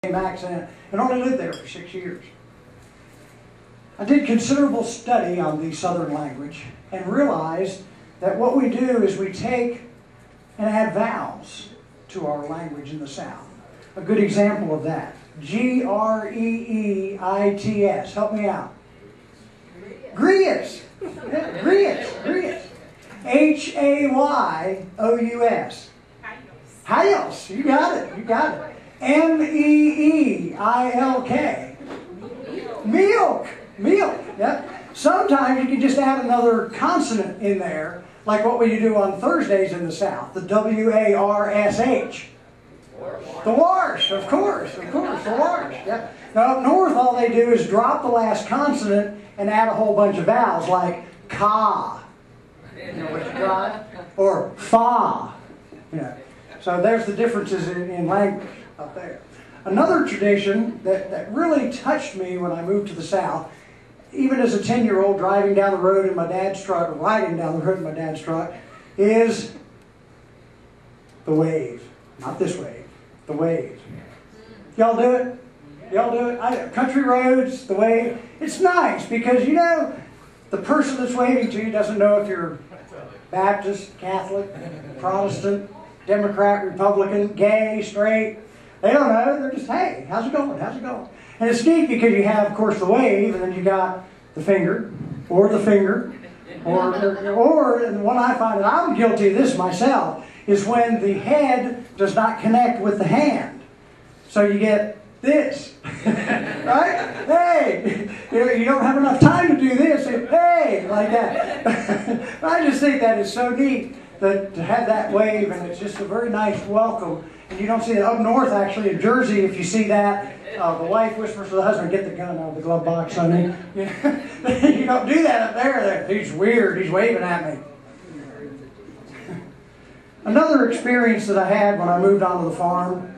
accent and only lived there for 6 years. I did considerable study on the Southern language and realized that what we do is we take and add vowels to our language in the South. A good example of that, G-R-E-E-I-T-S. Help me out. Grius. Yeah, Grius. H-A-Y-O-U-S. Hayos. You got it. You got it. M-E-E-I-L-K. Milk. Milk. Yep. Sometimes you can just add another consonant in there, like what we do on Thursdays in the South, the W-A-R-S-H. The Warsh, of course, the Warsh. Yep. Now up north, all they do is drop the last consonant and add a whole bunch of vowels, like ka. You know what you got? Or fa. You know. So there's the differences in language up there. Another tradition that really touched me when I moved to the South, even as a 10-year-old driving down the road in my dad's truck, or riding down the road in my dad's truck, is the wave. Not this wave, the wave. Y'all do it? Y'all do it? Country roads, the wave. It's nice because, you know, the person that's waving to you doesn't know if you're Baptist, Catholic, Protestant, Democrat, Republican, gay, straight. They don't know. They're just, hey, how's it going? How's it going? And it's neat because you have, of course, the wave, and then you got the finger, or the finger, or and the one I find that I'm guilty of this myself is when the head does not connect with the hand. So you get this, right? Hey, you don't have enough time to do this. Hey, like that. I just think that is so neat to have that wave, and it's just a very nice welcome. And you don't see it up north, actually, in Jersey. If you see that, the wife whispers to the husband, "Get the gun out of the glove box, honey." You don't do that up there. He's weird. He's waving at me. Another experience that I had when I moved onto the farm.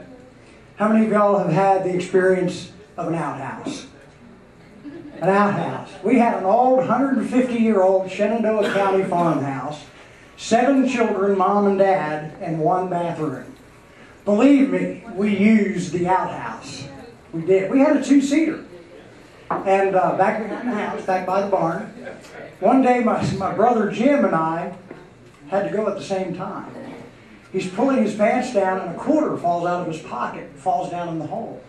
How many of y'all have had the experience of an outhouse? An outhouse. We had an old 150-year-old Shenandoah County farmhouse, 7 children, mom and dad, and 1 bathroom. Believe me, we used the outhouse. We did. We had a 2-seater. And back behind the house, back by the barn, one day my brother Jim and I had to go at the same time. He's pulling his pants down and a quarter falls out of his pocket, falls down in the hole.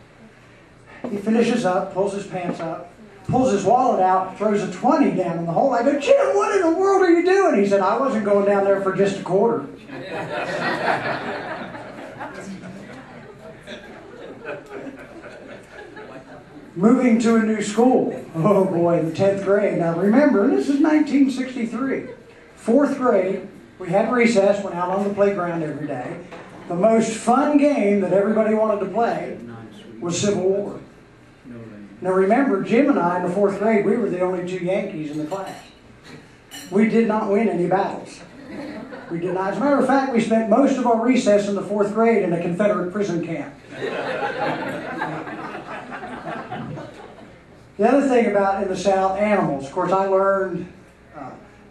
He finishes up, pulls his pants up, pulls his wallet out, throws a 20 down in the hole. I go, "Jim, what in the world are you doing?" He said, "I wasn't going down there for just a quarter." Moving to a new school. Oh boy, the 10th grade. Now remember, this is 1963. 4th grade, we had recess, went out on the playground every day. The most fun game that everybody wanted to play was Civil War. Now remember, Jim and I in the 4th grade, we were the only 2 Yankees in the class. We did not win any battles. We did not. As a matter of fact, we spent most of our recess in the 4th grade in a Confederate prison camp. The other thing about in the South, animals. Of course, I learned,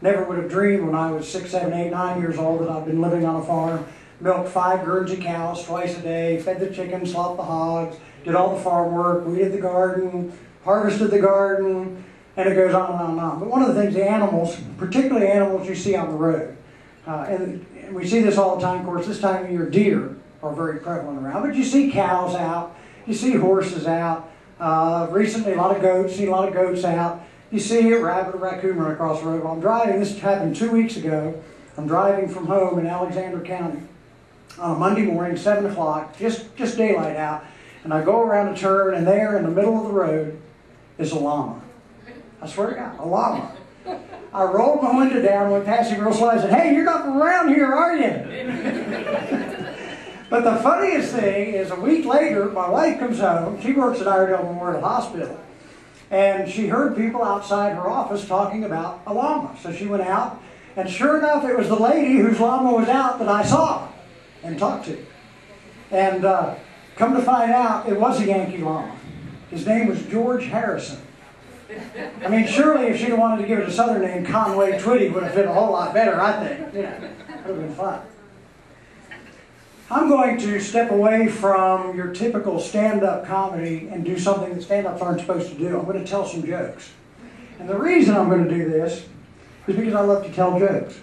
never would have dreamed when I was 6, 7, 8, 9 years old that I've been living on a farm, milked 5 Guernsey cows twice a day, fed the chickens, sloughed the hogs, did all the farm work, weeded the garden, harvested the garden, and it goes on and on and on. But one of the things, the animals, particularly animals you see on the road, and we see this all the time, of course, this time of year deer are very prevalent around, but you see cows out, you see horses out, recently a lot of goats, seen a lot of goats out. You see a rabbit, a raccoon run across the road. While I'm driving, this happened 2 weeks ago. I'm driving from home in Alexander County on a Monday morning, 7 o'clock, just daylight out. And I go around a turn, and there in the middle of the road is a llama. I swear to God, a llama. I rolled my window down, went past him real slow, and said, "Hey, you're not from around here, are you?" But the funniest thing is a week later, my wife comes home. She works at Iredell Memorial Hospital. And she heard people outside her office talking about a llama. So she went out, and sure enough, it was the lady whose llama was out that I saw and talked to. And come to find out, it was a Yankee llama. His name was George Harrison. I mean, surely if she'd have wanted to give it a southern name, Conway Twitty would have fit a whole lot better, I think. You know, it would have been fun. I'm going to step away from your typical stand-up comedy and do something that stand-ups aren't supposed to do. I'm going to tell some jokes. And the reason I'm going to do this is because I love to tell jokes.